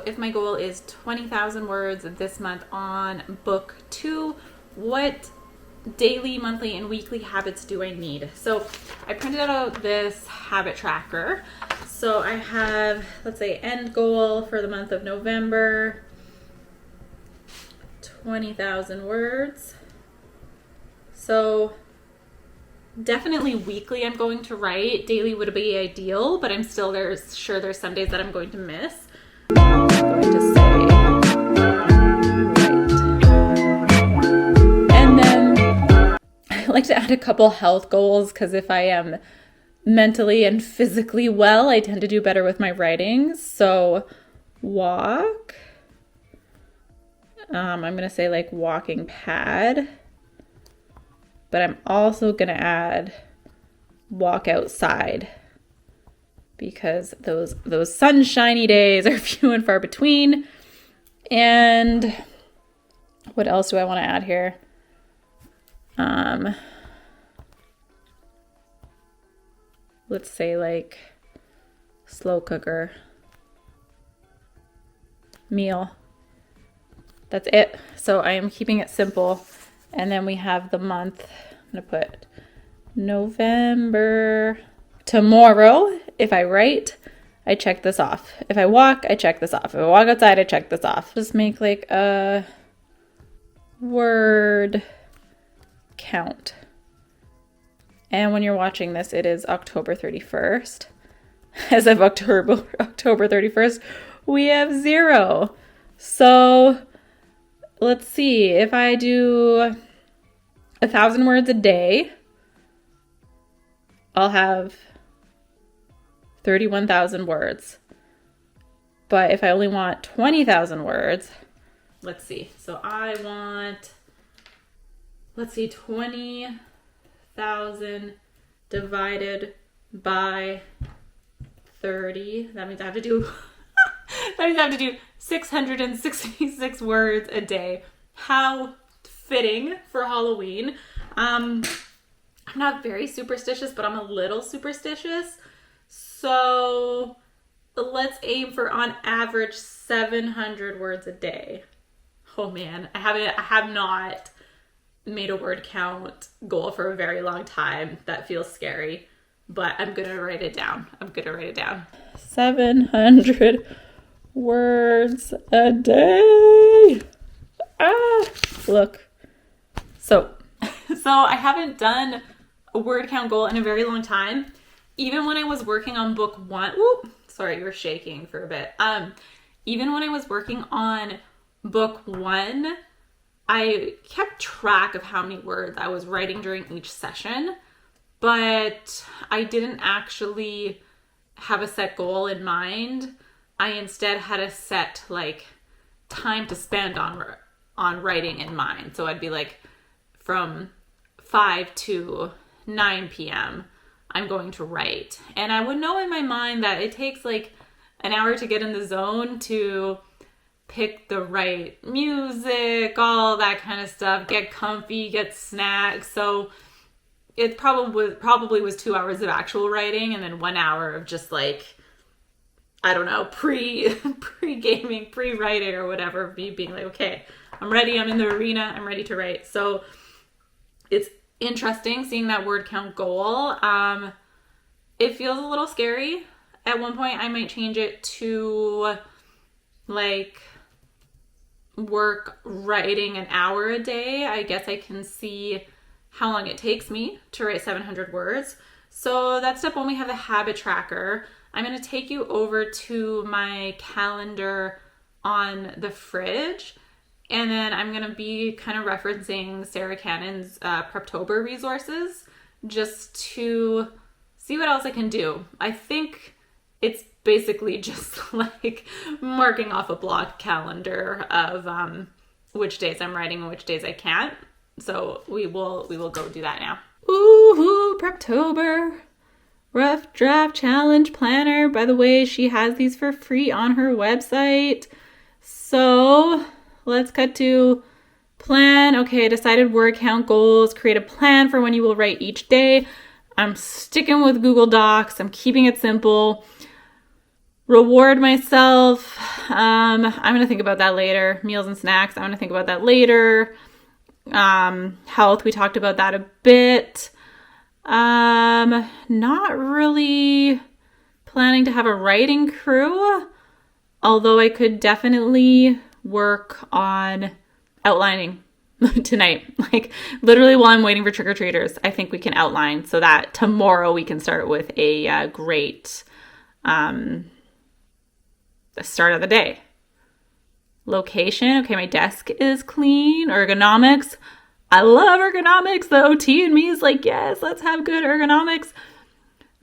if my goal is 20,000 words this month on book 2, what daily, monthly, and weekly habits do I need? So I printed out this habit tracker. So I have, let's say, end goal for the month of November, 20,000 words. So definitely weekly I'm going to write. Daily would be ideal, but I'm still sure there's some days that I'm going to miss. I'm going to say write. And then I like to add a couple health goals, because if I am mentally and physically well, I tend to do better with my writing. So walk. I'm going to say like walking pad. But I'm also going to add walk outside, because those sunshiny days are few and far between. And what else do I want to add here? Let's say like slow cooker meal. That's it. So I am keeping it simple. And then we have the month. I'm going to put November. Tomorrow, if I write, I check this off. If I walk, I check this off. If I walk outside, I check this off. Just make like a word count. And when you're watching this, it is October 31st. As of October 31st, we have 0. So let's see, if I do 1,000 words a day, I'll have 31,000 words. But if I only want 20,000 words, let's see. So I want, 20,000 divided by 30. That means I have to do 666 words a day. How fitting for Halloween. I'm not very superstitious, but I'm a little superstitious. So let's aim for on average 700 words a day. Oh man, I have not made a word count goal for a very long time. That feels scary, but I'm gonna write it down. 700 words a day. Look. So I haven't done a word count goal in a very long time. Even when I was working on book 1, sorry, you're shaking for a bit. Even when I was working on book 1, I kept track of how many words I was writing during each session, but I didn't actually have a set goal in mind. I instead had a set like time to spend on writing in mind. So I'd be like, from 5 to 9 p.m. I'm going to write. And I would know in my mind that it takes like an hour to get in the zone, to pick the right music, all that kind of stuff, get comfy, get snacks. So it probably was 2 hours of actual writing, and then 1 hour of just like, I don't know, pre-gaming, pre-writing or whatever, me being like, okay, I'm ready, I'm in the arena, I'm ready to write. So it's interesting seeing that word count goal. It feels a little scary. At one point, I might change it to like work writing an hour a day. I guess I can see how long it takes me to write 700 words. So that's step 1. We have the habit tracker. I'm going to take you over to my calendar on the fridge. And then I'm going to be kind of referencing Sarah Cannon's Preptober resources just to see what else I can do. I think it's basically just like marking off a block calendar of which days I'm writing and which days I can't. So we will go do that now. Ooh, Preptober. Rough Draft Challenge Planner. By the way, she has these for free on her website. So let's cut to plan. Okay, decided word count goals. Create a plan for when you will write each day. I'm sticking with Google Docs. I'm keeping it simple. reward myself. I'm going to think about that later. Meals and snacks, I'm going to think about that later. Health, we talked about that a bit. Not really planning to have a writing crew, although I could definitely work on outlining tonight. Like literally while I'm waiting for trick-or-treaters, I think we can outline so that tomorrow we can start with a great start of the day. Location. Okay, my desk is clean. Ergonomics. I love ergonomics. The OT in me is like, yes, let's have good ergonomics.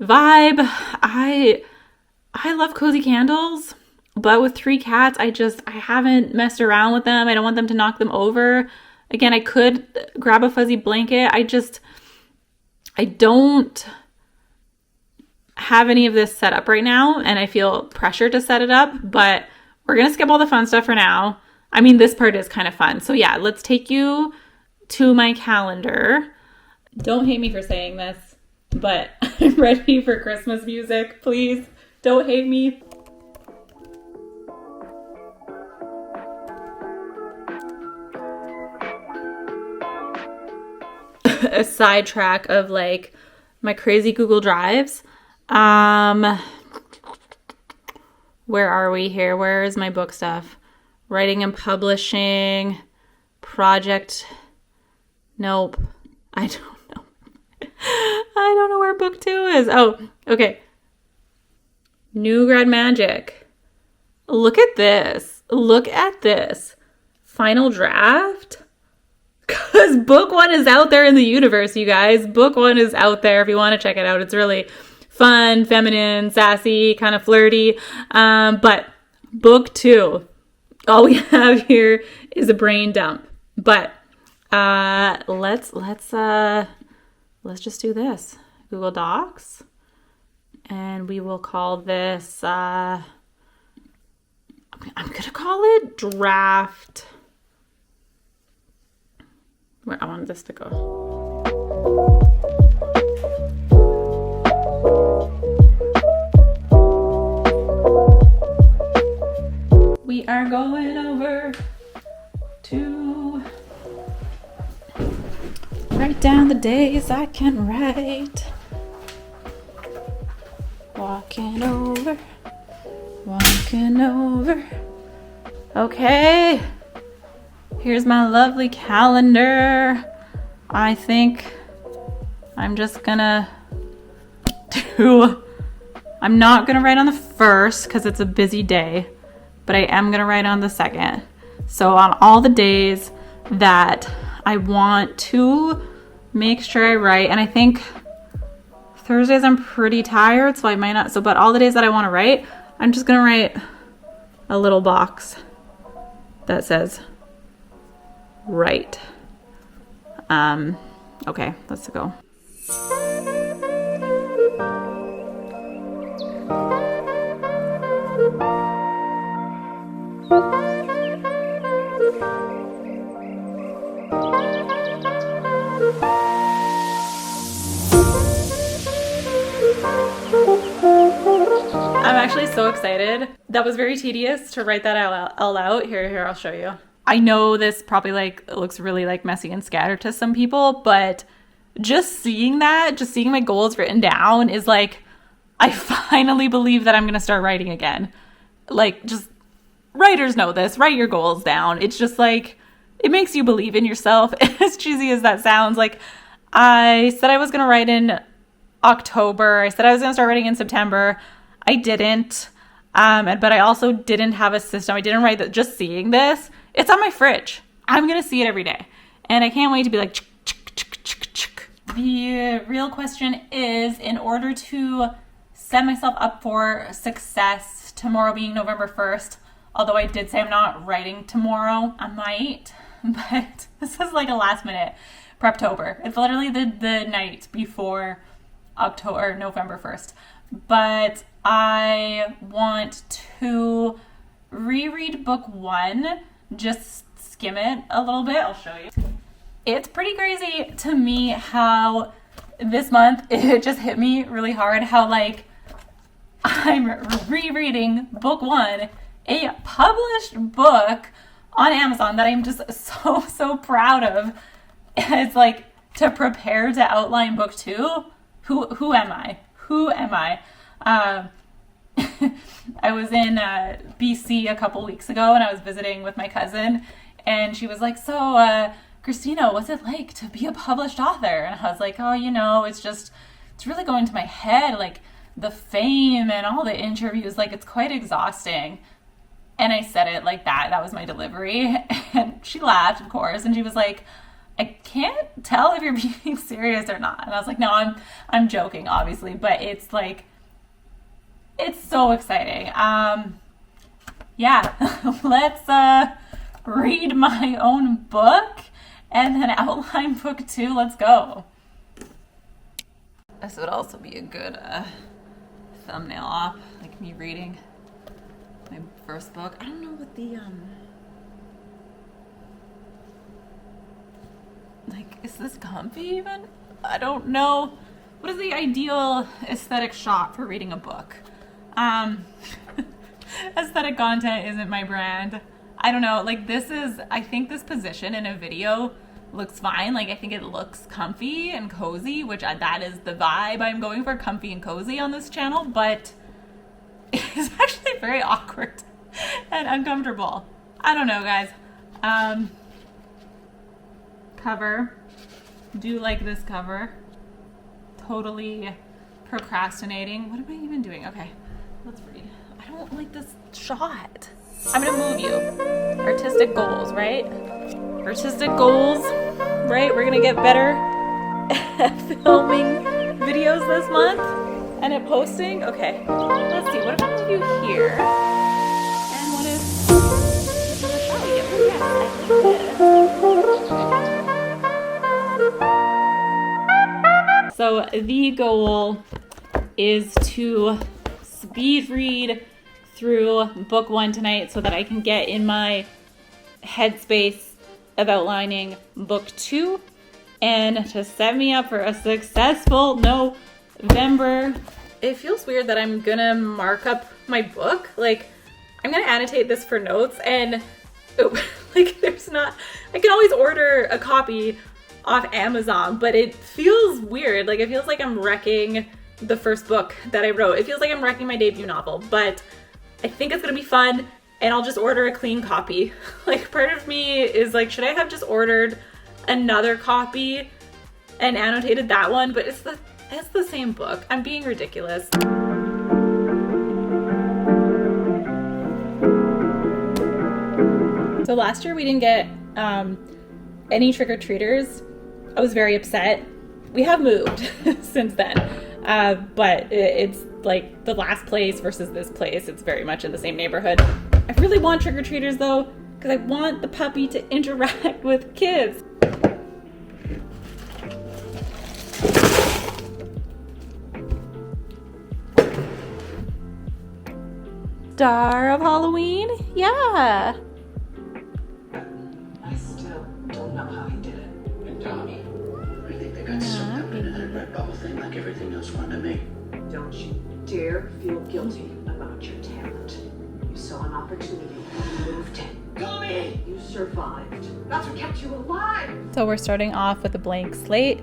Vibe. I love cozy candles, but with 3 cats, I haven't messed around with them. I don't want them to knock them over. Again, I could grab a fuzzy blanket. I don't have any of this set up right now, and I feel pressure to set it up, but we're going to skip all the fun stuff for now. I mean, this part is kind of fun. So yeah, let's take you to my calendar. Don't hate me for saying this, but I'm ready for Christmas music. Please don't hate me. A sidetrack of like my crazy Google Drives. Where are we here? Where is my book stuff? Writing and publishing, project. Nope. I don't know. I don't know where book 2 is. Oh, okay. New Grad Magic. Look at this. Look at this. Final draft. Because book 1 is out there in the universe, you guys. Book 1 is out there if you want to check it out. It's really fun, feminine, sassy, kind of flirty. But book 2, all we have here is a brain dump. But let's just do this. Google Docs, and we will call this. I'm gonna call it draft. Where I want this to go. We are going over to write down the days I can write. Walking over. Okay. Here's my lovely calendar. I think I'm just gonna I'm not gonna write on the 1st because it's a busy day, but I am gonna write on the 2nd. So on all the days that I want to make sure I write, and I think Thursdays I'm pretty tired, so I might not. But all the days that I want to write, I'm just gonna write a little box that says write. Okay, let's go. I'm actually so excited. That was very tedious to write that all out. Here, I'll show you. I know this probably looks really messy and scattered to some people, but just seeing my goals written down is I finally believe that I'm going to start writing again. Just writers know this, write your goals down. It's just it makes you believe in yourself. As cheesy as that sounds, I said I was going to write in October. I said I was going to start writing in September. I didn't. But I also didn't have a system. I didn't write that. Just seeing this, it's on my fridge. I'm going to see it every day. And I can't wait to be chick, chick, chick, chick, chick. The real question is, in order to set myself up for success, tomorrow being November 1st, although I did say I'm not writing tomorrow, I might, but this is a last minute Preptober. It's literally the night before November 1st. But I want to reread book 1, just skim it a little bit. I'll show you. It's pretty crazy to me how this month it just hit me really hard how I'm rereading book 1, a published book on Amazon that I'm just so proud of. It's like, to prepare to outline book 2. Who am I? Who am I? I was in BC a couple weeks ago, and I was visiting with my cousin, and she was like, so Christina, what's it like to be a published author? And I was like, oh, you know, it's really going to my head, like the fame and all the interviews, like it's quite exhausting. And I said it like that. That was my delivery. And she laughed, of course, and she was like, I can't tell if you're being serious or not. And I was like, no, I'm joking, obviously, but it's like, it's so exciting. Yeah, let's read my own book and then outline book 2. Let's go. This would also be a good thumbnail op, like me reading my first book. I don't know what the like, is this comfy even? I don't know. What is the ideal aesthetic shot for reading a book? Aesthetic content isn't my brand. I don't know. Like, I think this position in a video looks fine. Like, I think it looks comfy and cozy, which that is the vibe I'm going for, comfy and cozy on this channel, but it's actually very awkward and uncomfortable. I don't know, guys. Cover. Do like this cover. Totally procrastinating. What am I even doing? Okay, let's read. I don't like this shot. I'm gonna move you. Artistic goals, right? Artistic goals, right? We're gonna get better at filming videos this month and at posting. Okay, let's see. What if I move you here? And what if this is a shot we get? Oh, yes, I think so the goal is to speed read through book 1 tonight so that I can get in my headspace of outlining book 2 and to set me up for a successful November. It feels weird that I'm gonna mark up my book. Like, I'm gonna annotate this for notes, and like, I can always order a copy off Amazon, but it feels weird. Like, it feels like I'm wrecking the first book that I wrote. It feels like I'm wrecking my debut novel, but I think it's gonna be fun, and I'll just order a clean copy. Like, part of me is like, should I have just ordered another copy and annotated that one? But it's the same book. I'm being ridiculous. So last year we didn't get any trick-or-treaters. I was very upset. We have moved since then, but it's like the last place versus this place. It's very much in the same neighborhood. I really want trick-or-treaters though, because I want the puppy to interact with kids. Star of Halloween? Yeah. I still don't know how he did it. And Tommy, I think they got sucked up into that red bubble thing like everything else wanted me. Don't you dare feel guilty about your talent. You saw an opportunity and you moved it. Tommy! You survived. That's what kept you alive. So we're starting off with a blank slate.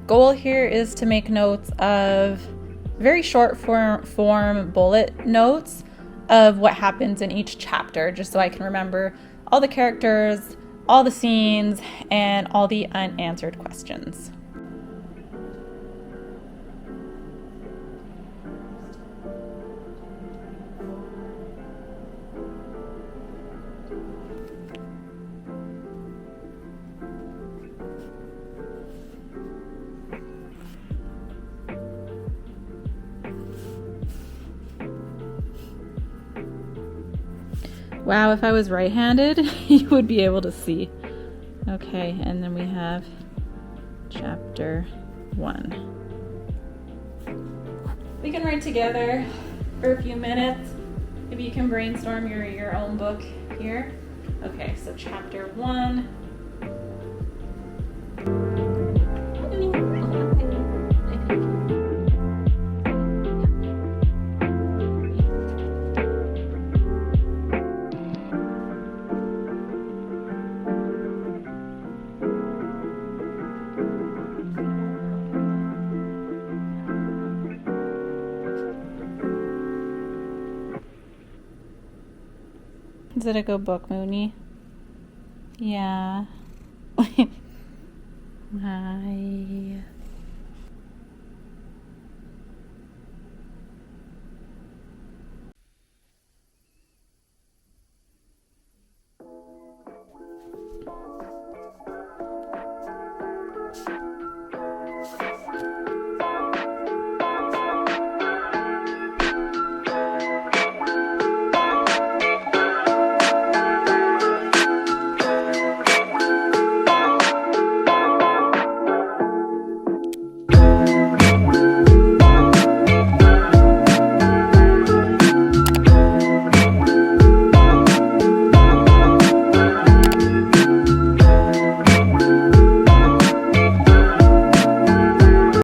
Goal here is to make notes of very short form bullet notes of what happens in each chapter, just so I can remember all the characters, all the scenes, and all the unanswered questions. Wow, if I was right-handed, you would be able to see. Okay, and then we have chapter 1. We can write together for a few minutes. Maybe you can brainstorm your own book here. Okay, so chapter 1. Is it a good book, Mooney? Yeah. Hi.